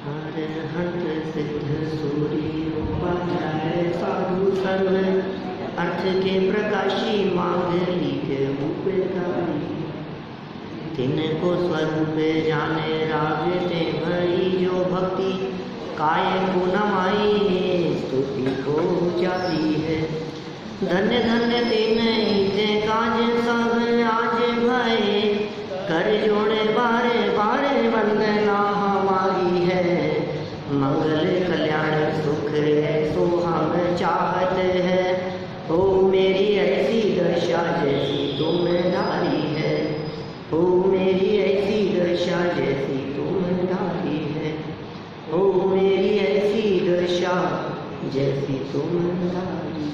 अरहंत सिद्ध सूर्य उपाध्याय साधु सर्व अर्थ के प्रकाशी मांगलिक उपकारी तिनको स्वरूप जाने रागते भई जो भक्ति काय को नमाई स्तुति को जाती है। धन्य धन्य तीन काज सब आज भय कर जोड़े बारे बारे वंदना हमारी है। मंगल कल्याण सुख सो हम चाहत है। ओ मेरी ऐसी दशा जैसी तुम डाली है। ओ मेरी ऐसी दशा जैसी तुम डाली है। ओ मेरी ऐसी दशा जैसी तुम डाली।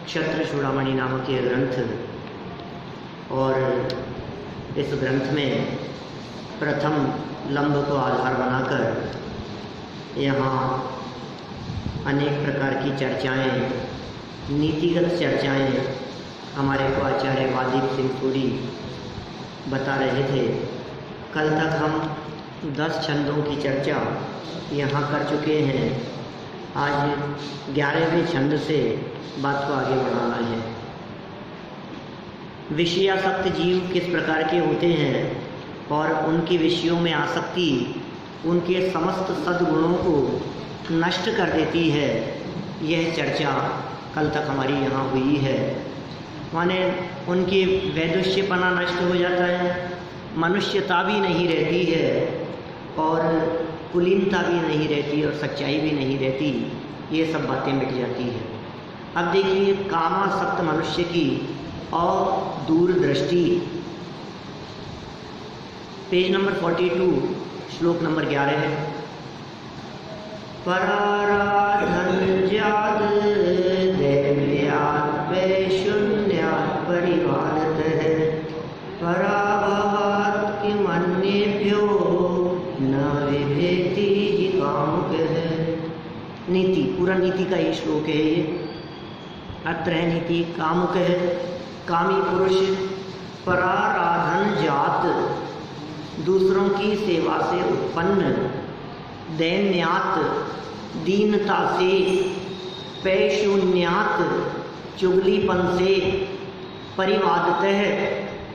क्षत्र चूड़ामणि नामक यह ग्रंथ और इस ग्रंथ में प्रथम लंब को आधार बनाकर यहाँ अनेक प्रकार की चर्चाएं, नीतिगत चर्चाएं हमारे को आचार्य वादिक सिंह सूरी बता रहे थे। कल तक हम 10 छंदों की चर्चा यहाँ कर चुके हैं। आज 11वें छंद से बात को आगे बढ़ाना है। विषयासक्त जीव किस प्रकार के होते हैं और उनके विषयों में आसक्ति उनके समस्त सद्गुणों को नष्ट कर देती है, यह चर्चा कल तक हमारी यहाँ हुई है। माने उनकी वैदुष्यपना नष्ट हो जाता है, मनुष्यता भी नहीं रहती है और कुलीनता भी नहीं रहती और सच्चाई भी नहीं रहती, ये सब बातें मिट जाती है। अब देखिए कामासक्त मनुष्य की और दूरदृष्टि, पेज नंबर 42 श्लोक नंबर 11 है। पराराधन जात दैव्यात् वैशून्यात् परिवारत है। पराभवात् किमन्येभ्यो न विभेति हि कामुक है। नीति, पूरा नीति का ये श्लोक है। ये अत्र है नीति, कामुक है, कामी पुरुष। पराराधन जात, दूसरों की सेवा से उत्पन्न, दैन्यात, दीनता से, पैशून्यात, चुगलीपन से, परिवादतः,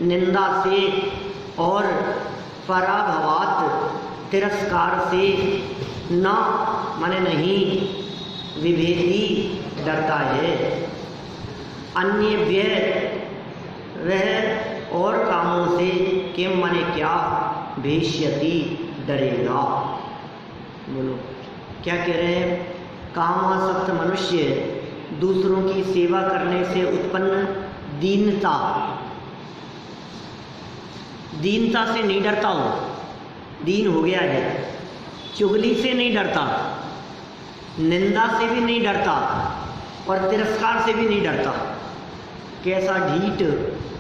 निंदा से और पराभवात, तिरस्कार से, न माने नहीं, विभेदी डरता है, अन्य व्यय वह और कामों से, किम माने क्या, भेष्यति डरेगा। बोलो क्या कह रहे हैं? कामासक्त मनुष्य दूसरों की सेवा करने से उत्पन्न दीनता, दीनता से नहीं डरता हो, दीन हो गया है। चुगली से नहीं डरता, निंदा से भी नहीं डरता और तिरस्कार से भी नहीं डरता। कैसा ढीठ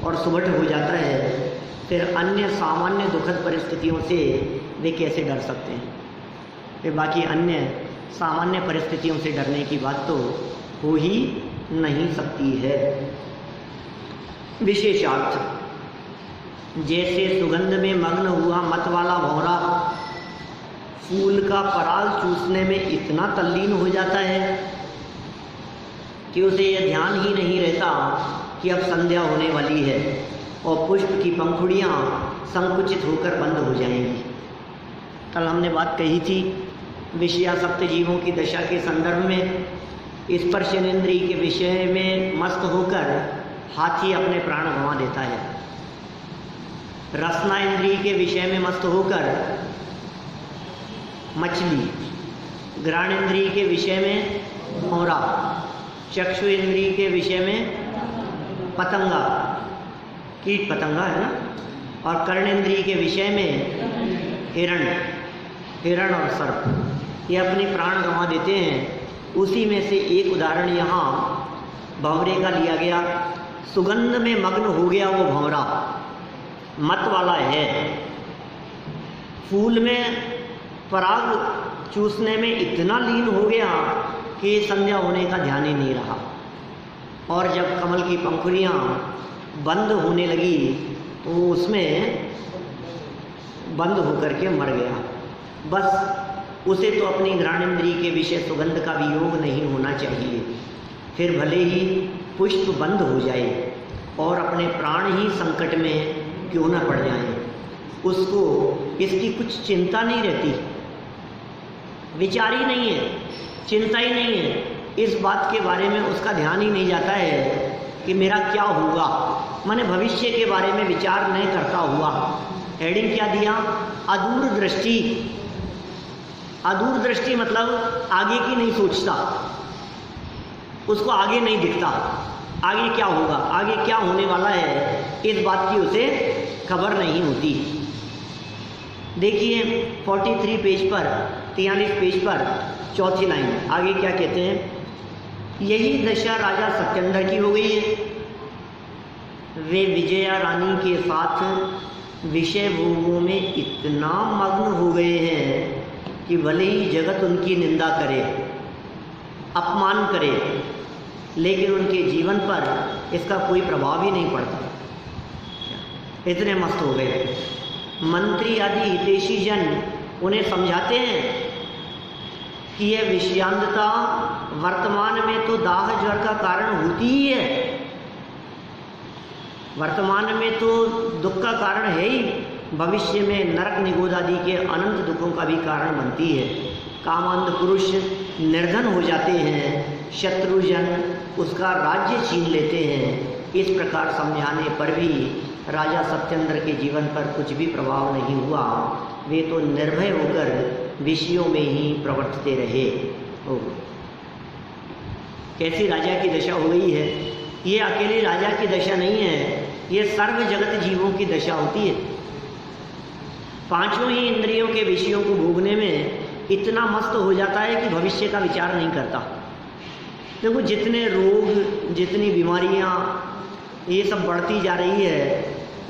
और सुबट हो जाता है, फिर अन्य सामान्य दुखद परिस्थितियों से वे कैसे डर सकते हैं? वे बाकी अन्य सामान्य परिस्थितियों से डरने की बात तो हो ही नहीं सकती है। विशेषार्थ, जैसे सुगंध में मग्न हुआ मत वाला भौरा फूल का पराग चूसने में इतना तल्लीन हो जाता है कि उसे यह ध्यान ही नहीं रहता कि अब संध्या होने वाली है और पुष्प की पंखुड़ियाँ संकुचित होकर बंद हो जाएंगी। कल हमने बात कही थी विषयासक्त जीवों की दशा के संदर्भ में। स्पर्शेंद्रिय के विषय में मस्त होकर हाथी अपने प्राण गंवा देता है। रसना इंद्रिय के विषय में मस्त होकर मछली, घ्राण इंद्रिय के विषय में भौरा, चक्षु इंद्रिय के विषय में पतंगा, कीट पतंगा है ना, और कर्णेंद्रिय के विषय में हिरण, हिरण और सर्प, ये अपने प्राण गंवा देते हैं। उसी में से एक उदाहरण यहाँ भंवरे का लिया गया। सुगंध में मग्न हो गया वो भंवरा, मत वाला है, फूल में पराग चूसने में इतना लीन हो गया कि संध्या होने का ध्यान ही नहीं रहा। और जब कमल की पंखुड़ियाँ बंद होने लगी तो वो उसमें बंद होकर के मर गया। बस उसे तो अपनी घ्राणेंद्रिय के विषय सुगंध का भी योग नहीं होना चाहिए। फिर भले ही पुष्प बंद हो जाए और अपने प्राण ही संकट में क्यों न पड़ जाएं, उसको इसकी कुछ चिंता नहीं रहती, विचार ही नहीं है, चिंता ही नहीं है, इस बात के बारे में उसका ध्यान ही नहीं जाता है कि मेरा क्या होगा, माने भविष्य के बारे में विचार नहीं करता हुआ। हेडिंग क्या दिया? अदूर दृष्टि। अदूर दृष्टि मतलब आगे की नहीं सोचता, उसको आगे नहीं दिखता, आगे क्या होगा, आगे क्या होने वाला है, इस बात की उसे खबर नहीं होती। देखिए 43 पेज पर, 43 पेज पर चौथी लाइन आगे क्या कहते हैं? यही दशा राजा सत्येंद्र की हो गई है। वे विजया रानी के साथ विषय भोगों में इतना मग्न हो गए हैं कि भले ही जगत उनकी निंदा करे, अपमान करे, लेकिन उनके जीवन पर इसका कोई प्रभाव ही नहीं पड़ता, इतने मस्त हो गए। मंत्री आदि हितैषी जन उन्हें समझाते हैं कि यह विषयांधता वर्तमान में तो दाह ज्वर का कारण होती ही है, वर्तमान में तो दुख का कारण है ही, भविष्य में नरक निगोद आदि के अनंत दुखों का भी कारण बनती है। कामांध पुरुष निर्धन हो जाते हैं, शत्रुजन उसका राज्य छीन लेते हैं। इस प्रकार समझाने पर भी राजा सत्येंद्र के जीवन पर कुछ भी प्रभाव नहीं हुआ। वे तो निर्भय होकर विषयों में ही प्रवर्तते रहे। कैसी राजा की दशा हो गई है? ये अकेले राजा की दशा नहीं है, ये सर्व जगत जीवों की दशा होती है। पांचों ही इंद्रियों के विषयों को भोगने में इतना मस्त हो जाता है कि भविष्य का विचार नहीं करता। देखो जितने रोग, जितनी बीमारियां ये सब बढ़ती जा रही है,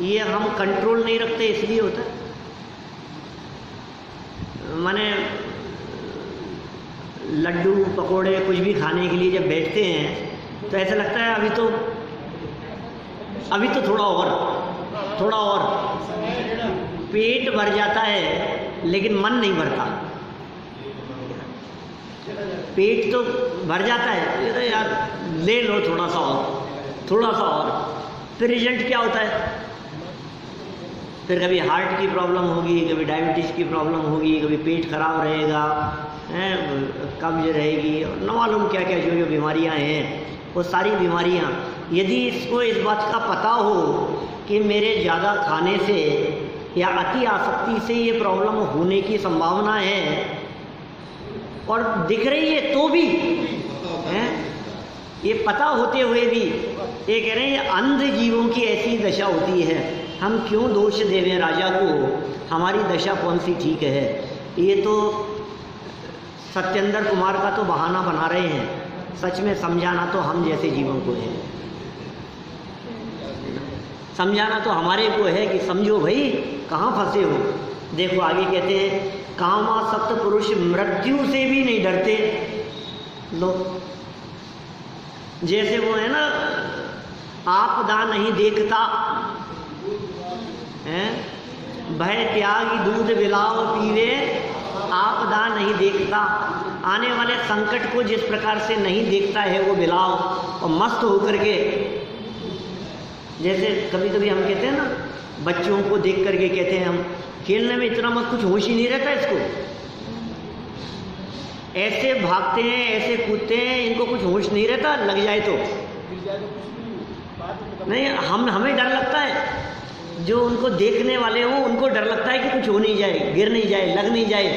ये हम कंट्रोल नहीं रखते इसलिए होता है। माने लड्डू पकोड़े कुछ भी खाने के लिए जब बैठते हैं तो ऐसा लगता है अभी तो थोड़ा और पेट भर जाता है लेकिन मन नहीं भरता। पेट तो भर जाता है, ये तो यार ले लो थोड़ा सा और, फिर रिजल्ट क्या होता है? फिर कभी हार्ट की प्रॉब्लम होगी, कभी डायबिटीज़ की प्रॉब्लम होगी, कभी पेट खराब रहेगा, कब्ज रहेगी, न मालूम क्या क्या जो बीमारियां हैं, वो सारी बीमारियां। यदि इसको इस बात का पता हो कि मेरे ज़्यादा खाने से या अति आसक्ति से ये प्रॉब्लम होने की संभावना है और दिख रही है तो भी ये पता होते हुए भी ये कह रहे हैं ये अंध जीवों की ऐसी दशा होती है। हम क्यों दोष देवें राजा को, हमारी दशा कौन सी ठीक है? ये तो सत्येंद्र कुमार का तो बहाना बना रहे हैं, सच में समझाना तो हम जैसे जीवों को है, समझाना तो हमारे को है कि समझो भाई कहाँ फंसे हो। देखो आगे कहते हैं कामासक्त पुरुष मृत्यु से भी नहीं डरते। लो जैसे वो है ना, आपदा नहीं देखता है, भय त्यागी दूध बिलाव पीवे, आपदा नहीं देखता। आने वाले संकट को जिस प्रकार से नहीं देखता है वो बिलाव, और मस्त होकर के, जैसे कभी कभी हम कहते हैं ना बच्चों को देख करके कहते हैं हम खेलने में इतना मत, कुछ होश ही नहीं रहता इसको, ऐसे भागते हैं ऐसे कूदते हैं, इनको कुछ होश नहीं रहता, लग जाए तो नहीं, हमें डर लगता है, जो उनको देखने वाले हो उनको डर लगता है कि कुछ हो नहीं जाए, गिर नहीं जाए, लग नहीं जाए,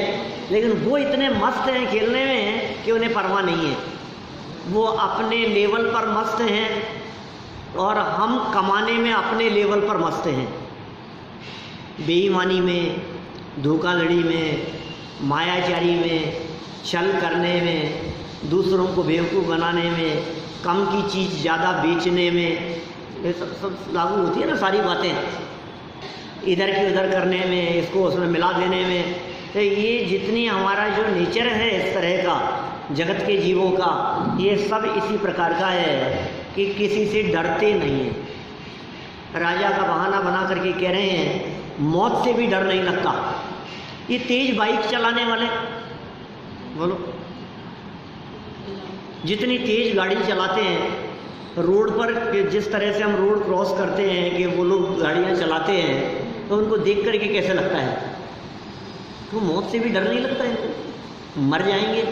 लेकिन वो इतने मस्त हैं खेलने में कि उन्हें परवाह नहीं है। वो अपने लेवल पर मस्त हैं और हम कमाने में अपने लेवल पर मस्त हैं। बेईमानी में, धोखाधड़ी में, मायाचारी में, छल करने में, दूसरों को बेवकूफ़ बनाने में, कम की चीज़ ज़्यादा बेचने में, ये सब लागू होती है ना सारी बातें, इधर की उधर करने में, इसको उसमें मिला देने में। तो ये जितनी हमारा जो नेचर है इस तरह का जगत के जीवों का, ये सब इसी प्रकार का है कि किसी से डरते नहीं राजा का बहाना बना करके कह रहे हैं मौत से भी डर नहीं लगता। ये तेज बाइक चलाने वाले, बोलो, जितनी तेज गाड़ी चलाते हैं रोड पर, जिस तरह से हम रोड क्रॉस करते हैं कि वो लोग गाड़ियाँ चलाते हैं, तो उनको देख करके कैसे लगता है? तो मौत से भी डर नहीं लगता है, मर जाएंगे।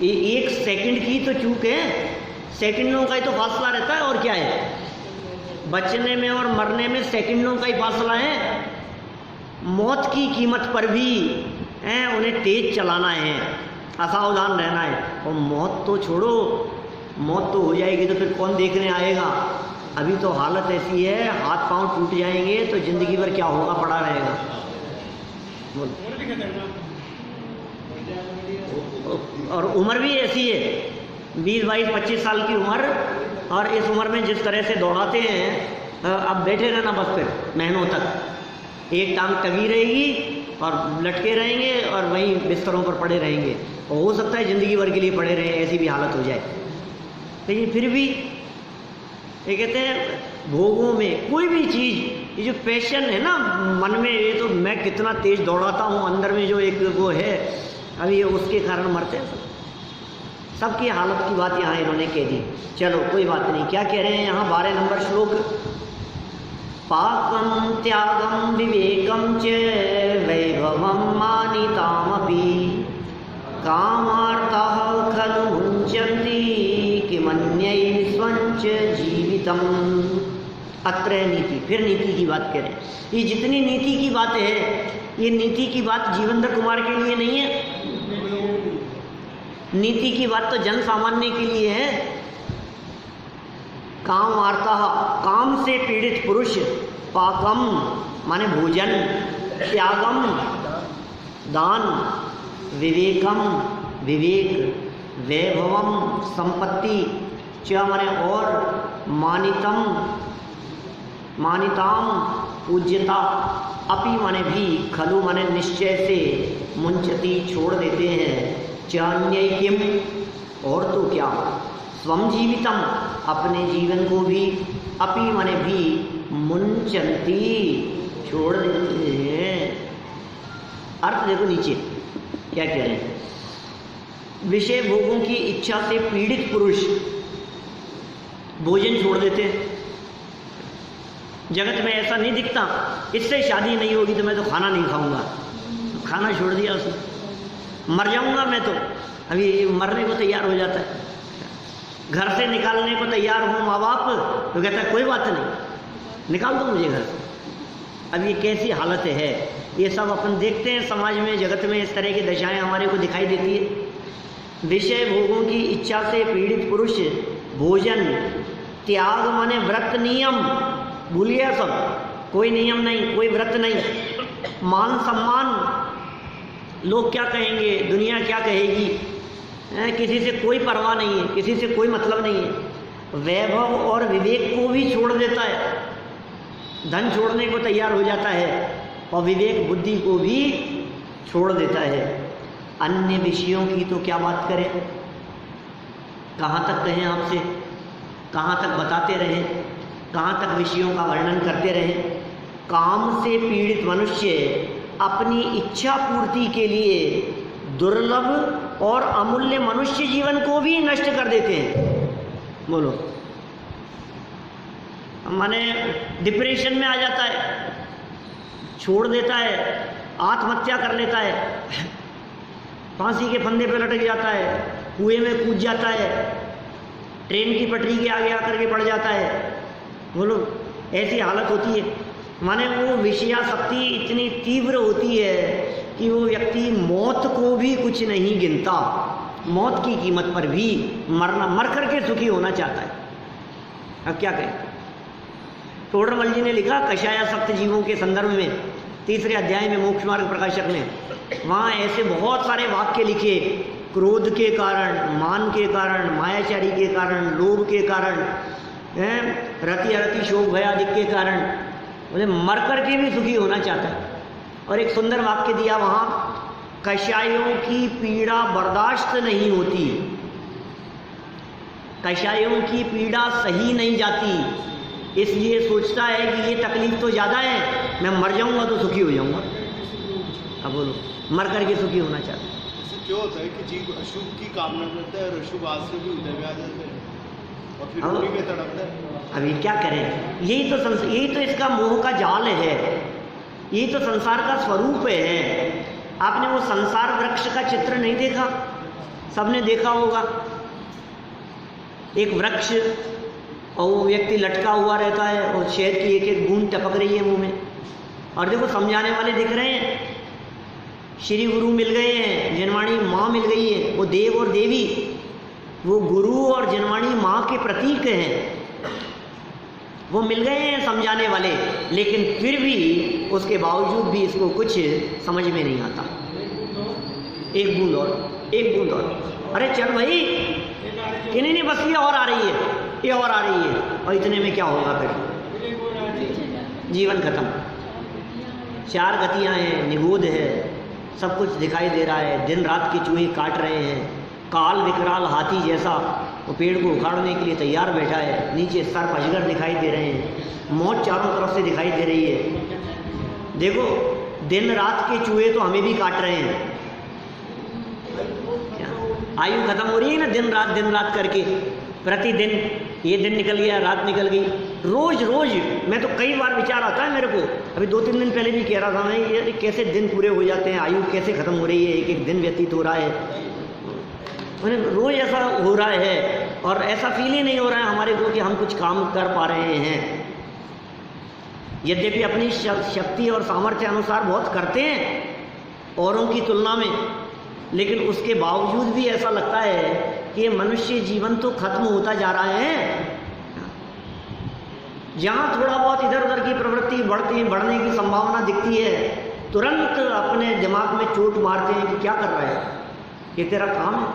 एक सेकंड की तो चूक है, सेकंडों का ही तो फासला रहता है, और क्या है? बचने में और मरने में सेकंडों का ही फासला है। मौत की कीमत पर भी उन्हें तेज चलाना है, असावधान रहना है। और मौत तो छोड़ो, मौत तो हो जाएगी तो फिर कौन देखने आएगा? अभी तो हालत ऐसी है, हाथ पांव टूट जाएंगे तो जिंदगी भर क्या होगा पड़ा रहेगा। और उम्र भी ऐसी है, 20, 22, 25 साल की उम्र, और इस उम्र में जिस तरह से दौड़ाते हैं, अब बैठे रहना बस फिर महीनों तक, एक टांग टंगी रहेगी और लटके रहेंगे और वहीं बिस्तरों पर पड़े रहेंगे। और हो सकता है ज़िंदगी भर के लिए पड़े रहें, ऐसी भी हालत हो जाए। लेकिन फिर भी ये कहते हैं भोगों में कोई भी चीज़, ये जो पैशन है ना मन में, ये तो मैं कितना तेज दौड़ाता हूँ, अंदर में जो एक वो है, अभी ये उसके कारण मरते हैं। सबकी हालत की बात यहाँ इन्होंने कह दी। चलो कोई बात नहीं, क्या कह रहे हैं यहाँ 12 नंबर श्लोक, पाकम त्यागम विवेकम च वैभवम मानितामपि कामार्थः खलु मुञ्चन्ति किमन्यैस्वञ्च जीवितम्। अत्र नीति, फिर नीति की बात करें। ये जितनी नीति की बात है, ये नीति की बात जीवेंद्र कुमार के लिए नहीं है, नीति की बात तो जन सामान्य के लिए है। कामार्थः, काम से पीड़ित पुरुष, पाकम माने भोजन, त्यागम दान, विवेकम विवेक, वैभवम संपत्ति, च माने और, मानितम मानिताम पूज्यता, अपि माने भी, खलु माने निश्चय से, मुंचती छोड़ देते हैं, चान्ययकिम और तो क्या, स्वम जीवितम अपने जीवन को भी, अपि माने भी, मुंचती छोड़ देते हैं। अर्थ देखो नीचे क्या कह रहे हैं, विषय भोगों की इच्छा से पीड़ित पुरुष भोजन छोड़ देते हैं। जगत में ऐसा नहीं दिखता, इससे शादी नहीं होगी तो मैं तो खाना नहीं खाऊंगा, खाना छोड़ दिया उसने। मर जाऊंगा मैं तो, अभी मरने को तैयार हो जाता है। घर से निकालने को तैयार हो माँ बाप तो कहता है कोई बात नहीं, निकाल दो मुझे घर से। अब ये कैसी हालत है, ये सब अपन देखते हैं समाज में, जगत में इस तरह की दशाएं हमारे को दिखाई देती है। विषय भोगों की इच्छा से पीड़ित पुरुष भोजन, त्याग माने व्रत नियम भूल गया सब, कोई नियम नहीं, कोई व्रत नहीं, मान सम्मान, लोग क्या कहेंगे, दुनिया क्या कहेगी, किसी से कोई परवाह नहीं है, किसी से कोई मतलब नहीं है। वैभव और विवेक को भी छोड़ देता है, धन छोड़ने को तैयार हो जाता है, और विवेक बुद्धि को भी छोड़ देता है। अन्य विषयों की तो क्या बात करें, कहाँ तक कहें आपसे, कहाँ तक बताते रहें, कहाँ तक विषयों का वर्णन करते रहें। काम से पीड़ित मनुष्य अपनी इच्छा पूर्ति के लिए दुर्लभ और अमूल्य मनुष्य जीवन को भी नष्ट कर देते हैं। बोलो, माने डिप्रेशन में आ जाता है, छोड़ देता है, आत्महत्या कर लेता है, फांसी के फंदे पे लटक जाता है, कुएं में कूद जाता है, ट्रेन की पटरी के आगे आकर के पड़ जाता है। बोलो, ऐसी हालत होती है। माने वो विषयासक्ति इतनी तीव्र होती है कि वो व्यक्ति मौत को भी कुछ नहीं गिनता, मौत की कीमत पर भी मर करके सुखी होना चाहता है। अब क्या कहें। तोड़रमल जी ने लिखा कषायासक्त जीवों के संदर्भ में 3रे अध्याय में मोक्ष मार्ग प्रकाशक ने, वहाँ ऐसे बहुत सारे वाक्य लिखे, क्रोध के कारण, मान के कारण, मायाचारी के कारण, लोभ के कारण, रति अरति शोक भयादिक के कारण, उन्हें मर करके भी सुखी होना चाहता है। और एक सुंदर वाक्य दिया वहाँ, कषायों की पीड़ा बर्दाश्त नहीं होती, कषायों की पीड़ा सही नहीं जाती, इसलिए सोचता है कि ये तकलीफ तो ज़्यादा है, मैं मर जाऊंगा तो सुखी हो जाऊंगा। अब बोलो, मर करके सुखी होना चाहता है। ऐसे क्यों होता है कि जीव अशुभ की कामना करता है और अशुभ आश्रय भी उदय में आ जाते हैं और फिर उन्हीं में तड़पता है? अभी क्या करें, यही तो इसका मोह का जाल है, यही तो संसार का स्वरूप है। आपने वो संसार वृक्ष का चित्र नहीं देखा? सबने देखा होगा, एक वृक्ष और वो व्यक्ति लटका हुआ रहता है और शहद की एक एक बूंद टपक रही है मुंह में, और देखो समझाने वाले दिख रहे हैं, श्री गुरु मिल गए हैं, जनवाणी माँ मिल गई है, वो देव और देवी, वो गुरु और जनवाणी माँ के प्रतीक हैं, वो मिल गए हैं समझाने वाले। लेकिन फिर भी उसके बावजूद भी इसको कुछ समझ में नहीं आता। एक बूंद और, एक बूंद और, अरे चल भाई, कि नहीं बस ये और आ रही है, ये और आ रही है, और इतने में क्या होगा फिर? जीवन खत्म। चार गतियां हैं, निगोद है, सब कुछ दिखाई दे रहा है, दिन रात के चूहे काट रहे हैं, काल विकराल हाथी जैसा वो पेड़ को उखाड़ने के लिए तैयार बैठा है, नीचे सर्प अजगर दिखाई दे रहे हैं, मौत चारों तरफ से दिखाई दे रही है। देखो दिन रात के चूहे तो हमें भी काट रहे हैं, आयु खत्म हो रही है ना दिन रात करके, प्रतिदिन ये दिन निकल गया, रात निकल गई, रोज रोज। मैं तो कई बार विचार आता है मेरे को, अभी 2-3 दिन पहले भी कह रहा था मैं, ये कैसे दिन पूरे हो जाते हैं, आयु कैसे खत्म हो रही है, एक एक दिन व्यतीत हो रहा है, रोज ऐसा हो रहा है, और ऐसा फील ही नहीं हो रहा है हमारे को कि हम कुछ काम कर पा रहे हैं। यद्यपि अपनी शक्ति और सामर्थ्य अनुसार बहुत करते हैं औरों की तुलना में, लेकिन उसके बावजूद भी ऐसा लगता है कि मनुष्य जीवन तो खत्म होता जा रहा है। जहाँ थोड़ा बहुत इधर उधर की प्रवृत्ति बढ़ने की संभावना दिखती है, तुरंत अपने दिमाग में चोट मारते हैं कि क्या कर रहा है, ये तेरा काम है,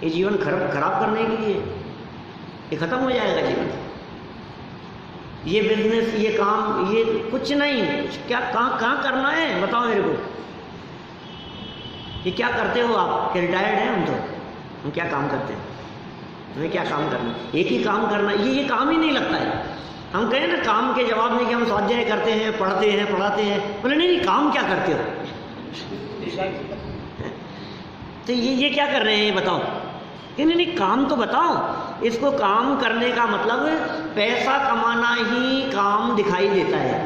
ये जीवन खराब करने के लिए, ये खत्म हो जाएगा जीवन, ये बिजनेस, ये काम, ये कुछ नहीं, क्या कहाँ करना है बताओ मेरे को। ये क्या करते हो आप? कि रिटायर्ड हैं हम क्या काम करते हैं, हमें क्या काम करना, एक ही काम करना, ये काम ही नहीं लगता है। हम कहें ना काम के जवाब में कि हम स्वाध्याय करते हैं, पढ़ते हैं, पढ़ाते हैं, बोले नहीं काम क्या करते हो? तो ये क्या कर रहे हैं ये बताओ, कि नहीं काम तो बताओ। इसको काम करने का मतलब पैसा कमाना ही काम दिखाई देता है,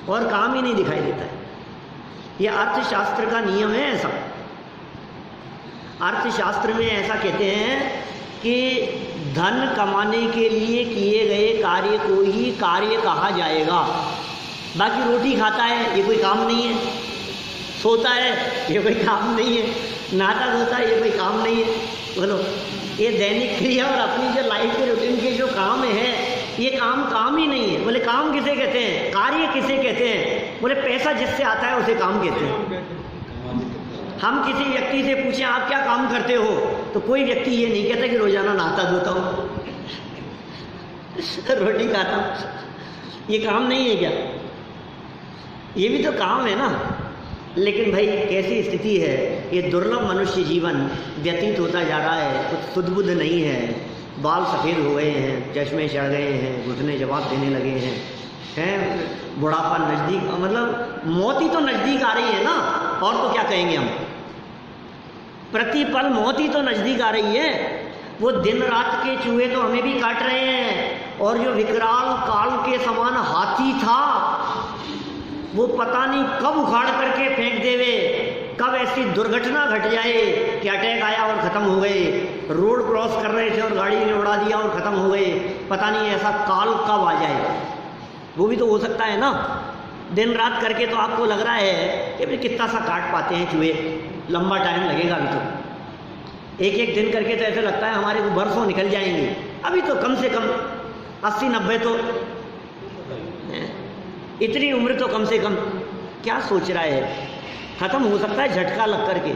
और काम ही नहीं दिखाई देता है। यह अर्थशास्त्र का नियम है ऐसा। अर्थशास्त्र में ऐसा कहते हैं कि धन कमाने के लिए किए गए कार्य को ही कार्य कहा जाएगा। बाकी रोटी खाता है ये कोई काम नहीं है, सोता है ये कोई काम नहीं है, नाटक होता है ये कोई काम नहीं है। बोलो ये दैनिक क्रिया और अपनी जो लाइफ के रूटीन के जो काम है, ये काम ही नहीं है। बोले काम किसे कहते हैं, कार्य किसे कहते हैं? बोले पैसा जिससे आता है उसे काम कहते हैं। हम किसी व्यक्ति से पूछें आप क्या काम करते हो, तो कोई व्यक्ति ये नहीं कहता कि रोजाना नहाता धोता हूँ रोटी खाता हूँ। ये काम नहीं है क्या? ये भी तो काम है ना। लेकिन भाई कैसी स्थिति है, ये दुर्लभ मनुष्य जीवन व्यतीत होता जा रहा है, कुछ सुध बुध नहीं है, बाल सफ़ेद हो गए हैं, चश्मे चढ़ गए हैं, घुटने जवाब देने लगे हैं, बुढ़ापा नज़दीक, मतलब मौत ही तो नज़दीक आ रही है ना, और तो क्या कहेंगे हम। प्रतिपल मौत ही तो नज़दीक आ रही है। वो दिन रात के चूहे तो हमें भी काट रहे हैं, और जो विकराल काल के समान हाथी था वो पता नहीं कब उखाड़ करके फेंक देवे, कब ऐसी दुर्घटना घट जाए कि अटैक आया और ख़त्म हो गए, रोड क्रॉस कर रहे थे और गाड़ी ने उड़ा दिया और ख़त्म हो गए, पता नहीं ऐसा काल कब आ जाए। वो भी तो हो सकता है ना। दिन रात करके तो आपको लग रहा है कि भाई कितना सा काट पाते हैं चूहे, लंबा टाइम लगेगा अभी तो। एक एक दिन करके तो ऐसे लगता है हमारे को बरसों निकल जाएंगे। अभी तो कम से कम 80-90 तो इतनी उम्र तो कम से कम। क्या सोच रहा है, ख़त्म हो सकता है झटका लग करके,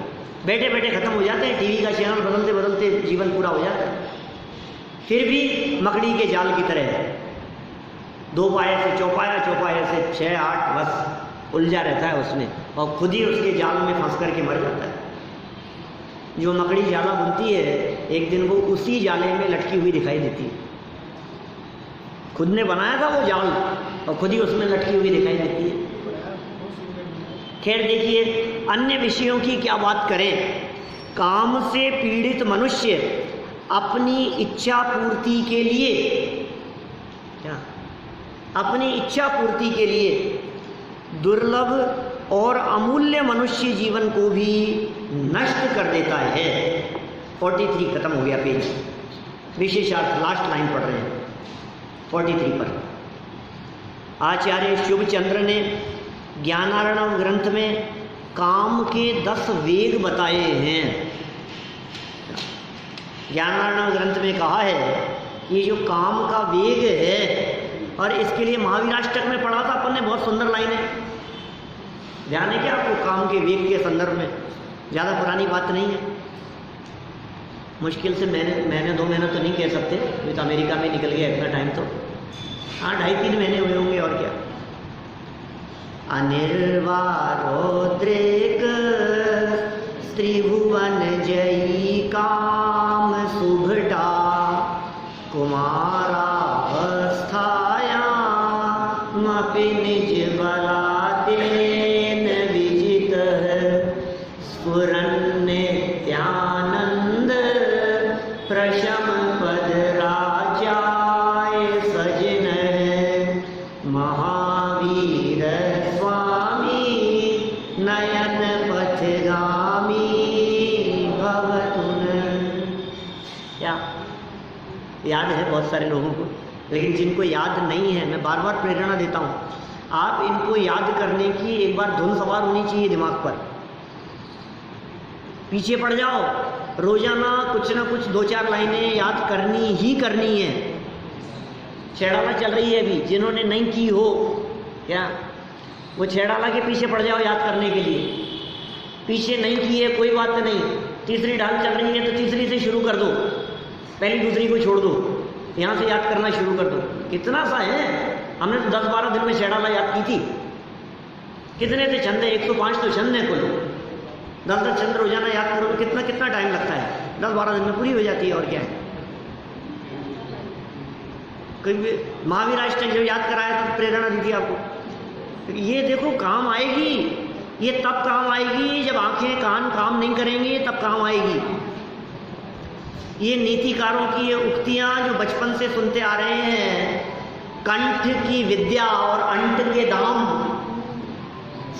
बैठे बैठे ख़त्म हो जाते हैं। टीवी का चैनल बदलते बदलते जीवन पूरा हो जाता है। फिर भी मकड़ी के जाल की तरह 2 पाये से चौपाया, चौपाया से 6-8, बस उलझा रहता है उसमें, और खुद ही उसके जाल में फंस करके मर जाता है। जो मकड़ी जाला बुनती है, एक दिन वो उसी जाले में लटकी हुई दिखाई देती है। खुद ने बनाया था वो जाल और खुद ही उसमें लटकी हुई दिखाई देती है। खैर देखिए, अन्य विषयों की क्या बात करें। काम से पीड़ित मनुष्य अपनी इच्छा पूर्ति के लिए, क्या अपनी इच्छा पूर्ति के लिए दुर्लभ और अमूल्य मनुष्य जीवन को भी नष्ट कर देता है। 43 खत्म हो गया पेज, विशेषार्थ लास्ट लाइन पढ़ रहे हैं 43 पर। आचार्य शुभचंद्र ने ज्ञानार्णव ग्रंथ में काम के 10 वेग बताए हैं। ज्ञानार्णव ग्रंथ में कहा है ये जो काम का वेग है, और इसके लिए महावीराष्टक में पढ़ा था अपन ने, बहुत सुंदर लाइन है, ध्यान है क्या आपको? काम के वेग के संदर्भ में, ज़्यादा पुरानी बात नहीं है। मुश्किल से महीने 2 महीने तो नहीं कह सकते, ये तो अमेरिका में निकल गया इतना टाइम, तो हाँ 2.5-3 महीने हुए होंगे और क्या। अनिर्वारोद्रेक त्रिभुवन जयी काम सुभटा कुमारावस्थायामपि निज बलादेन विजितः स्फुरन् नित्यानन्द प्रशम पद राजाय सजनः महावीर स्वामी नयन पथगामी भवतुन। क्या याद है बहुत सारे लोगों को, लेकिन जिनको याद नहीं है मैं बार बार प्रेरणा देता हूँ, आप इनको याद करने की एक बार धुन सवार होनी चाहिए दिमाग पर। पीछे पड़ जाओ, रोजाना कुछ ना कुछ 2-4 लाइनें याद करनी ही करनी है। छेड़ाला चल रही है अभी, जिन्होंने नहीं की हो क्या, वो छेड़ाला के पीछे पड़ जाओ याद करने के लिए। पीछे नहीं की है कोई बात नहीं, तीसरी ढाल चल रही है तो तीसरी से शुरू कर दो, पहली दूसरी को छोड़ दो, यहाँ से याद करना शुरू कर दो। कितना सा है, हमने तो 10-12 दिन में छेड़ाला याद की थी। कितने थे छंद? 105 तो छंद है कुल। 10-10 छंद रोजाना याद करो तो कितना कितना टाइम लगता है? 10-12 दिन में पूरी हो जाती है, और क्या है। कोई महावीर अष्टक जो याद कराया तो प्रेरणा दी थी आपको। ये देखो काम आएगी, ये तब काम आएगी जब आंखें कान काम नहीं करेंगे, तब काम आएगी। ये नीतिकारों की ये उक्तियां जो बचपन से सुनते आ रहे हैं, कंठ की विद्या और अंट के दाम,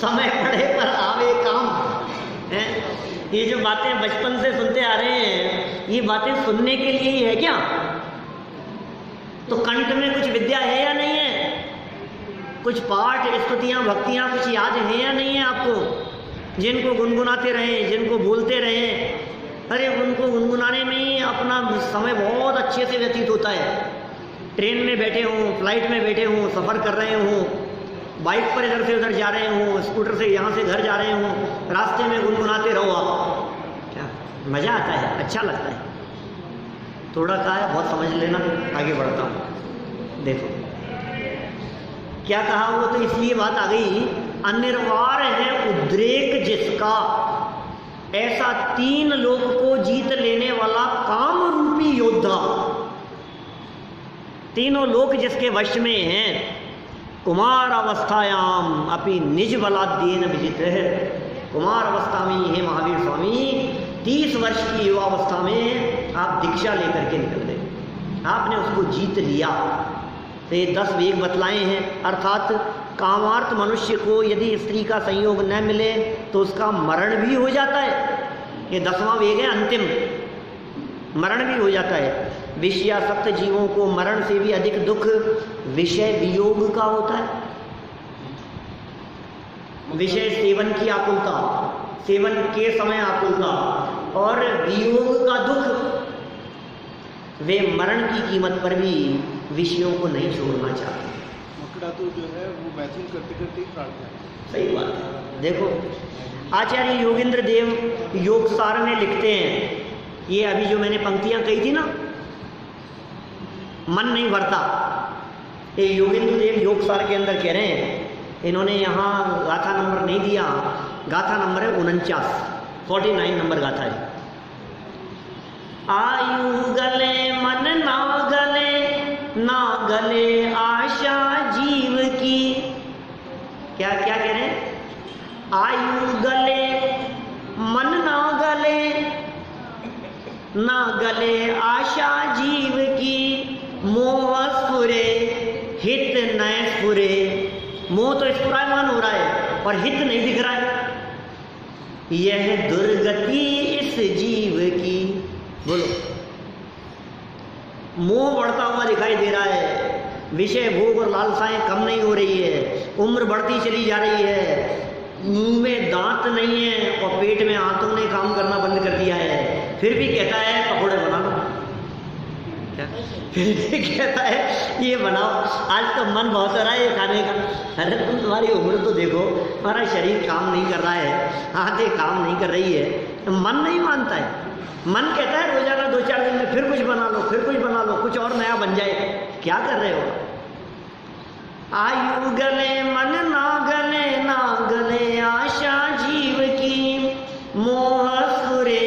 समय पड़े पर आवे काम है। ये जो बातें बचपन से सुनते आ रहे हैं, ये बातें सुनने के लिए ही है क्या? तो कंठ में कुछ विद्या है या नहीं है? कुछ पाठ स्तुतियां भक्तियां कुछ याद है या नहीं है आपको? जिनको गुनगुनाते रहें, जिनको बोलते रहें, अरे उनको गुनगुनाने में ही अपना समय बहुत अच्छे से व्यतीत होता है। ट्रेन में बैठे हों, फ्लाइट में बैठे हों, सफ़र कर रहे हों, बाइक पर इधर से उधर जा रहे हों, स्कूटर से यहाँ से घर जा रहे हों, रास्ते में गुनगुनाते रहो आप, क्या मज़ा आता है, अच्छा लगता है। थोड़ा कहा है बहुत समझ लेना, आगे बढ़ता हूँ। देखो क्या कहा वो, तो इसलिए बात आ गई, अनिर्वार है उद्रेक जिसका, ऐसा 3 लोक को जीत लेने वाला काम रूपी योद्धा, तीनों लोक जिसके वश में हैं। कुमार अवस्थायाम अपि निज बलाद्येन विजित है। कुमार अवस्था में ही है महावीर स्वामी, 30 वर्ष की युवावस्था में आप दीक्षा लेकर के निकल गए, आपने उसको जीत लिया। तो ये 10 वेग बतलाए हैं, अर्थात कामार्थ मनुष्य को यदि स्त्री का संयोग न मिले तो उसका मरण भी हो जाता है। ये 10वां वेग है, अंतिम, मरण भी हो जाता है। विषयासक्त जीवों को मरण से भी अधिक दुख विषय वियोग का होता है। विषय सेवन की आकुलता, सेवन के समय आकुलता, और वियोग का दुख, वे मरण की कीमत पर भी विषयों को नहीं छोड़ना चाहते। मकड़ा तो जो है वो मैथुन करते करते ही काट जाए। सही बात है। देखो आचार्य योगेंद्र देव योगसार में लिखते हैं, ये अभी जो मैंने पंक्तियां कही थी ना, मन नहीं भरता, ये योगेंद्र देव योगसार के अंदर कह रहे हैं। इन्होंने यहाँ गाथा नंबर नहीं दिया, गाथा नंबर है 49 नंबर गाथा है। आयु गले मन ना गले, ना गले क्या क्या कह रहे हैं? आयु गले मन ना गले, ना गले आशा जीव की, मोह स्फुरे हित न स्फुरे। मोह तो स्फुरायमान हो रहा है और हित नहीं दिख रहा है। यह दुर्गति इस जीव की। बोलो, मोह बढ़ता हुआ दिखाई दे रहा है, विषय भोग और लालसाएं कम नहीं हो रही है, उम्र बढ़ती चली जा रही है, मुंह में दांत नहीं है और पेट में आंतों ने काम करना बंद कर दिया है, फिर भी कहता है पकौड़े बना लो। फिर भी कहता है ये बनाओ, आज तो मन बहुत हो रहा है ये खाने का। अरे तुम, तुम्हारी उम्र तो देखो, हमारा शरीर काम नहीं कर रहा है, आंखें काम नहीं कर रही है, मन नहीं मानता है। मन कहता है रोजाना 2-4 दिन में फिर कुछ बना लो, फिर कुछ बना लो, कुछ और नया बन जाए। क्या कर रहे हो? आयु गले मन ना गले, ना गले आशा जीव की, मोह स्फुरे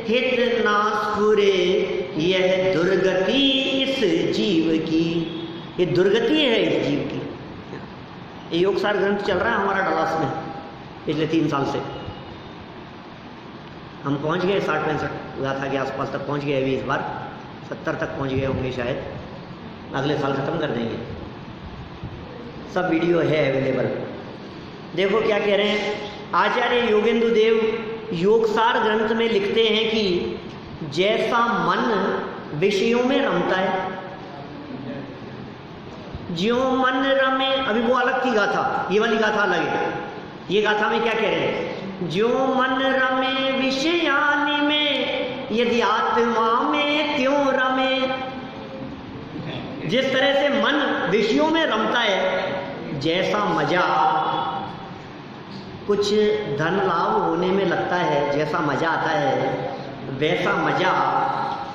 हित ना स्फुरे। यह दुर्गति इस जीव की, ये दुर्गति है इस जीव की। ये योगसार ग्रंथ चल रहा है हमारा डलास में पिछले 3 साल से। हम पहुंच गए 60-65 गाथा के आसपास तक पहुंच गए। अभी इस बार 70 तक पहुंच गए होंगे शायद, अगले साल खत्म कर देंगे। सब वीडियो है अवेलेबल। देखो क्या कह रहे हैं आचार्य योगेंद्र देव योगसार ग्रंथ में लिखते हैं कि जैसा मन विषयों में रमता है, ज्यों मन रमे। अभी वो अलग थी गाथा, ये वाली गाथा अलग है। ये गाथा में क्या कह रहे हैं? ज्यों मन रमे विषयानि में, यदि आत्मा में त्यों रमे। जिस तरह से मन विषयों में रमता है, जैसा मजा कुछ धन लाभ होने में लगता है, जैसा मजा आता है, वैसा मजा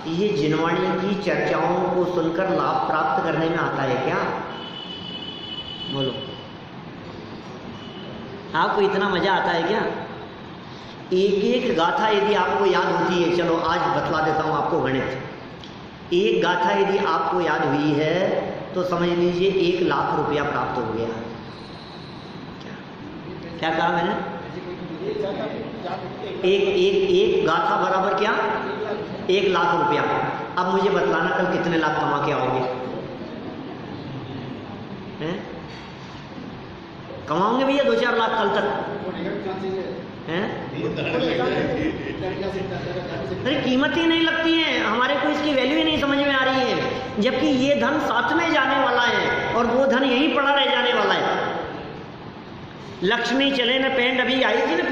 ये जिनवाणी की चर्चाओं को सुनकर लाभ प्राप्त करने में आता है क्या? बोलो, आपको इतना मजा आता है क्या? एक एक गाथा यदि आपको याद होती है, चलो आज बतला देता हूँ आपको गणित। एक गाथा यदि आपको याद हुई है तो समझ लीजिए 1 लाख रुपया प्राप्त हो गया। क्या कहा मैंने? एक गाथा बराबर क्या? 1 लाख रुपया। अब मुझे बतलाना कल कितने लाख कमा के आओगे? कमाओगे भैया 2-4 लाख कल तक हैं? अरे कीमत ही नहीं लगती है, हमारे को इसकी वैल्यू ही नहीं समझ में आ रही है, जबकि ये धन साथ में जाने वाला है और वो धन यहीं पड़ा रह जाने वाला है। लक्ष्मी चले न पेंड अभी आई थी ना,